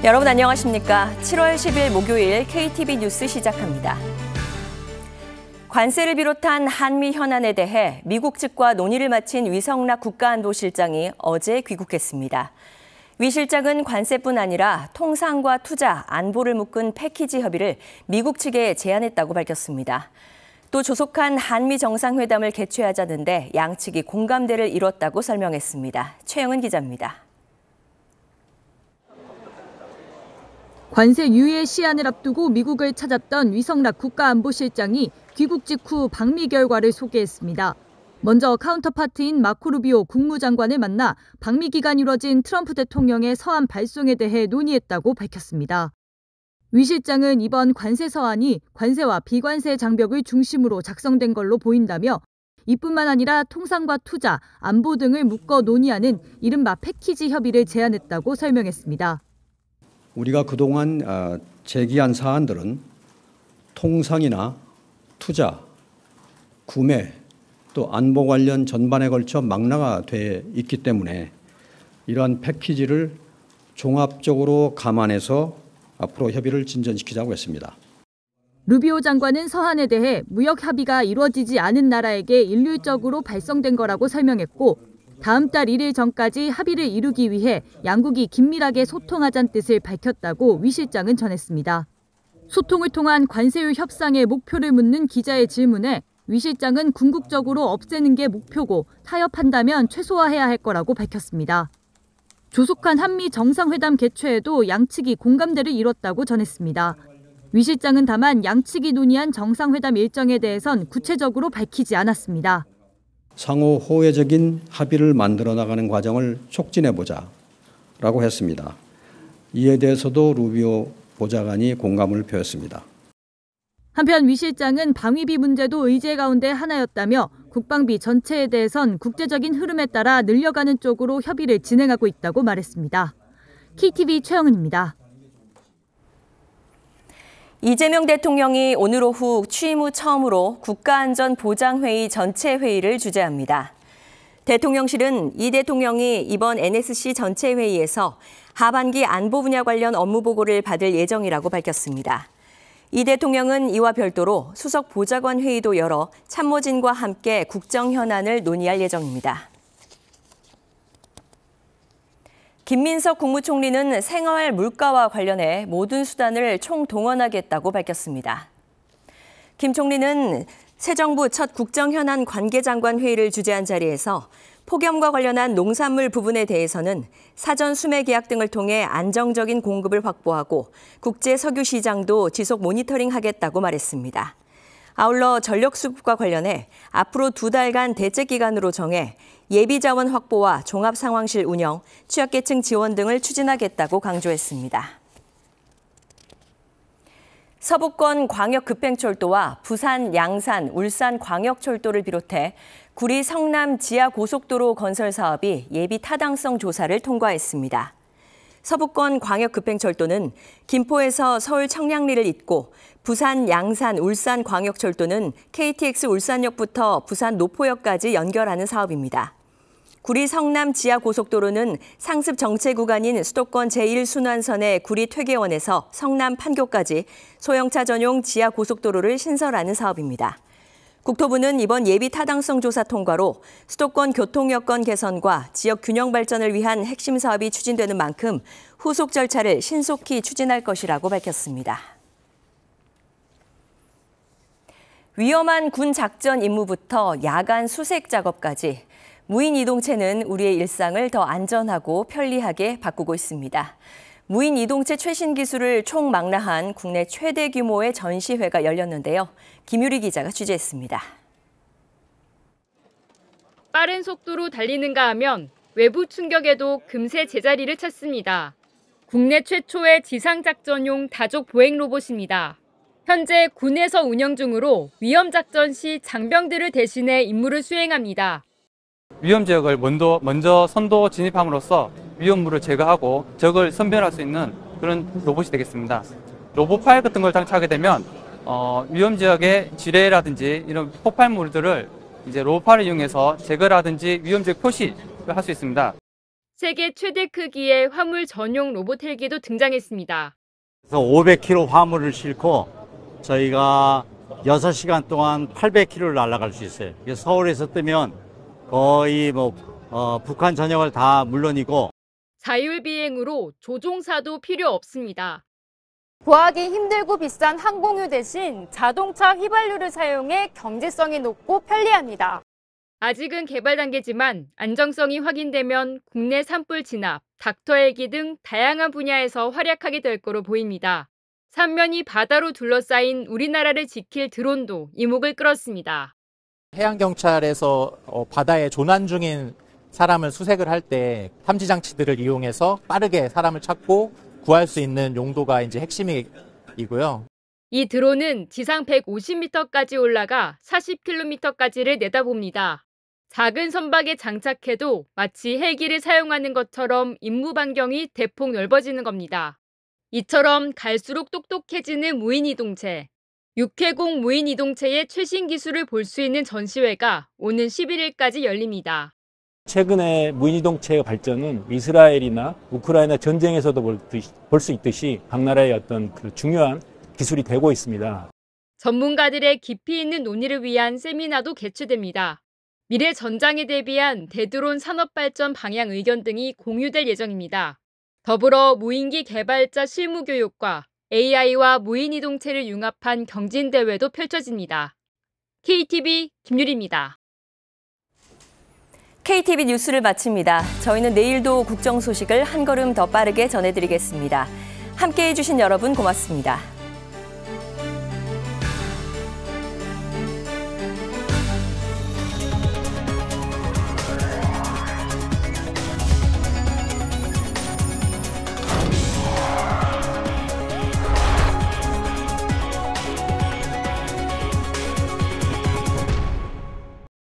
여러분 안녕하십니까? 7월 10일 목요일 KTV 뉴스 시작합니다. 관세를 비롯한 한미 현안에 대해 미국 측과 논의를 마친 위성락 국가안보실장이 어제 귀국했습니다. 위 실장은 관세뿐 아니라 통상과 투자, 안보를 묶은 패키지 협의를 미국 측에 제안했다고 밝혔습니다. 또 조속한 한미 정상회담을 개최하자는데 양측이 공감대를 이뤘다고 설명했습니다. 최영은 기자입니다. 관세 유예 시한을 앞두고 미국을 찾았던 위성락 국가안보실장이 귀국 직후 방미 결과를 소개했습니다. 먼저 카운터파트인 마코 루비오 국무장관을 만나 방미 기간 이뤄진 트럼프 대통령의 서한 발송에 대해 논의했다고 밝혔습니다. 위 실장은 이번 관세 서한이 관세와 비관세 장벽을 중심으로 작성된 걸로 보인다며 이뿐만 아니라 통상과 투자, 안보 등을 묶어 논의하는 이른바 패키지 협의를 제안했다고 설명했습니다. 우리가 그동안 제기한 사안들은 통상이나 투자, 구매, 또 안보 관련 전반에 걸쳐 망라가 돼 있기 때문에 이러한 패키지를 종합적으로 감안해서 앞으로 협의를 진전시키자고 했습니다. 루비오 장관은 서한에 대해 무역 합의가 이루어지지 않은 나라에게 일률적으로 발송된 거라고 설명했고 다음 달 1일 전까지 합의를 이루기 위해 양국이 긴밀하게 소통하자는 뜻을 밝혔다고 위 실장은 전했습니다. 소통을 통한 관세율 협상의 목표를 묻는 기자의 질문에 위 실장은 궁극적으로 없애는 게 목표고 타협한다면 최소화해야 할 거라고 밝혔습니다. 조속한 한미 정상회담 개최에도 양측이 공감대를 이뤘다고 전했습니다. 위 실장은 다만 양측이 논의한 정상회담 일정에 대해선 구체적으로 밝히지 않았습니다. 상호 호혜적인 합의를 만들어 나가는 과정을 촉진해보자라고 했습니다. 이에 대해서도 루비오 보좌관이 공감을 표했습니다. 한편 위 실장은 방위비 문제도 의제 가운데 하나였다며 국방비 전체에 대해선 국제적인 흐름에 따라 늘려가는 쪽으로 협의를 진행하고 있다고 말했습니다. KTV 최영은입니다. 이재명 대통령이 오늘 오후 취임 후 처음으로 국가안전보장회의 전체 회의를 주재합니다. 대통령실은 이 대통령이 이번 NSC 전체 회의에서 하반기 안보 분야 관련 업무 보고를 받을 예정이라고 밝혔습니다. 이 대통령은 이와 별도로 수석 보좌관 회의도 열어 참모진과 함께 국정 현안을 논의할 예정입니다. 김민석 국무총리는 생활 물가와 관련해 모든 수단을 총동원하겠다고 밝혔습니다. 김 총리는 새 정부 첫 국정현안 관계장관 회의를 주재한 자리에서 폭염과 관련한 농산물 부분에 대해서는 사전 수매 계약 등을 통해 안정적인 공급을 확보하고 국제 석유 시장도 지속 모니터링하겠다고 말했습니다. 아울러 전력 수급과 관련해 앞으로 2달간 대책 기간으로 정해 예비 자원 확보와 종합 상황실 운영, 취약계층 지원 등을 추진하겠다고 강조했습니다. 서부권 광역급행철도와 부산, 양산, 울산 광역철도를 비롯해 구리 성남 지하고속도로 건설 사업이 예비 타당성 조사를 통과했습니다. 서부권 광역급행철도는 김포에서 서울 청량리를 잇고 부산, 양산, 울산 광역철도는 KTX 울산역부터 부산 노포역까지 연결하는 사업입니다. 구리 성남 지하고속도로는 상습 정체 구간인 수도권 제1순환선의 구리 퇴계원에서 성남 판교까지 소형차 전용 지하고속도로를 신설하는 사업입니다. 국토부는 이번 예비 타당성 조사 통과로 수도권 교통 여건 개선과 지역 균형 발전을 위한 핵심 사업이 추진되는 만큼 후속 절차를 신속히 추진할 것이라고 밝혔습니다. 위험한 군 작전 임무부터 야간 수색 작업까지 무인 이동체는 우리의 일상을 더 안전하고 편리하게 바꾸고 있습니다. 무인 이동체 최신 기술을 총망라한 국내 최대 규모의 전시회가 열렸는데요. 김유리 기자가 취재했습니다. 빠른 속도로 달리는가 하면 외부 충격에도 금세 제자리를 찾습니다. 국내 최초의 지상작전용 다족 보행 로봇입니다. 현재 군에서 운영 중으로 위험작전 시 장병들을 대신해 임무를 수행합니다. 위험 지역을 먼저 선도 진입함으로써 위험물을 제거하고 적을 선별할 수 있는 그런 로봇이 되겠습니다. 로봇 파일 같은 걸 장착하게 되면 위험 지역의 지뢰라든지 이런 폭발물들을 이제 로봇 파일을 이용해서 제거라든지 위험 지역 표시를 할 수 있습니다. 세계 최대 크기의 화물 전용 로봇 헬기도 등장했습니다. 그래서 500kg 화물을 싣고 저희가 6시간 동안 800km를 날아갈 수 있어요. 서울에서 뜨면 거의 북한 전역을 다 물론이고 자율 비행으로 조종사도 필요 없습니다. 구하기 힘들고 비싼 항공유 대신 자동차 휘발유를 사용해 경제성이 높고 편리합니다. 아직은 개발 단계지만 안정성이 확인되면 국내 산불 진압, 닥터 헬기 등 다양한 분야에서 활약하게 될 거로 보입니다. 삼면이 바다로 둘러싸인 우리나라를 지킬 드론도 이목을 끌었습니다. 해양경찰에서 바다에 조난 중인 사람을 수색을 할 때 탐지 장치들을 이용해서 빠르게 사람을 찾고 구할 수 있는 용도가 이제 핵심이고요. 이 드론은 지상 150m까지 올라가 40km까지를 내다봅니다. 작은 선박에 장착해도 마치 헬기를 사용하는 것처럼 임무 반경이 대폭 넓어지는 겁니다. 이처럼 갈수록 똑똑해지는 무인이동체. 육해공 무인이동체의 최신 기술을 볼 수 있는 전시회가 오는 11일까지 열립니다. 최근에 무인이동체의 발전은 이스라엘이나 우크라이나 전쟁에서도 볼 수 있듯이 각 나라의 어떤 그 중요한 기술이 되고 있습니다. 전문가들의 깊이 있는 논의를 위한 세미나도 개최됩니다. 미래 전장에 대비한 대드론 산업 발전 방향 의견 등이 공유될 예정입니다. 더불어 무인기 개발자 실무 교육과 AI와 무인이동체를 융합한 경진대회도 펼쳐집니다. KTV 김유리입니다. KTV 뉴스를 마칩니다. 저희는 내일도 국정 소식을 한 걸음 더 빠르게 전해드리겠습니다. 함께해 주신 여러분 고맙습니다.